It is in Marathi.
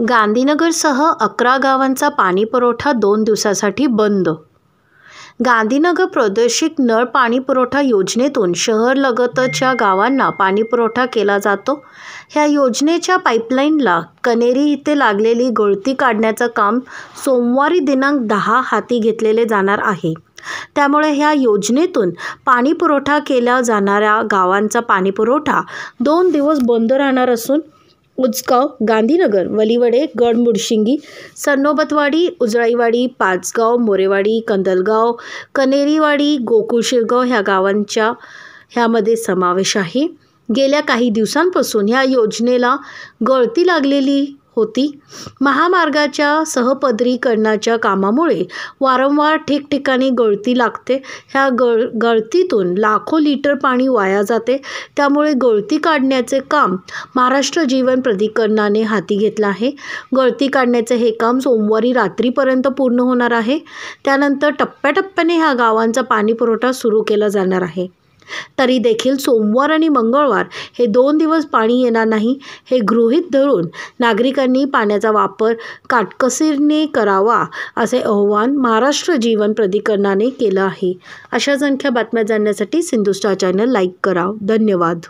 गांधीनगरसह 11 गावांचा पाणीपुरवठा 2 दिवसांसाठी बंद. गांधीनगर प्रादेशिक नळ पाणीपुरवठा योजनेतून शहरलगतच्या गावांना पाणीपुरवठा केला जातो. ह्या योजनेच्या पाईपलाईनला कनेरी येथे लागलेली गळती काढण्याचं काम सोमवारी दिनांक 10 हाती घेतले जाणार आहे. त्यामुळे ह्या योजनेतून पाणीपुरवठा केल्या जाणाऱ्या गावांचा पाणीपुरवठा 2 दिवस बंद राहणार असून उचगाव, गांधीनगर, वलीवडे, गडमुडशिंगी, सरनोबतवाडी, उजळाईवाडी, पाचगाव, मोरेवाडी, कंदलगाव, कनेरीवाडी, गोकुळ शिरगाव ह्या गावांचा ह्यामध्ये समावेश आहे. गेल्या काही दिवसांपासून ह्या योजनेला गळती लागलेली होती. महामार्गाच्या सहपदरीकरणाच्या कामामुळे वारंवार ठिकठिकाणी गळती लागते. ह्या गळतीतून लाखो लिटर पाणी वाया जाते. त्यामुळे गळती काढण्याचे काम महाराष्ट्र जीवन प्राधिकरणाने हाती घेतलं आहे. गळती काढण्याचे हे काम सोमवारी रात्रीपर्यंत पूर्ण होणार आहे. त्यानंतर टप्प्याटप्प्याने ह्या गावांचा पाणीपुरवठा सुरू केला जाणार आहे. तरी देखील सोमवार आणि मंगळवार हे 2 दिवस पाणी येणार नाही. हे गृहीत धरून नागरिकांनी पाण्याचा वापर काटकसरीने करावा असे आवाहन महाराष्ट्र जीवन प्राधिकरणाने केलं आहे. अशाच आणखी बातम्या जाणण्यासाठी सिंधू स्टार चॅनल लाईक करा. धन्यवाद.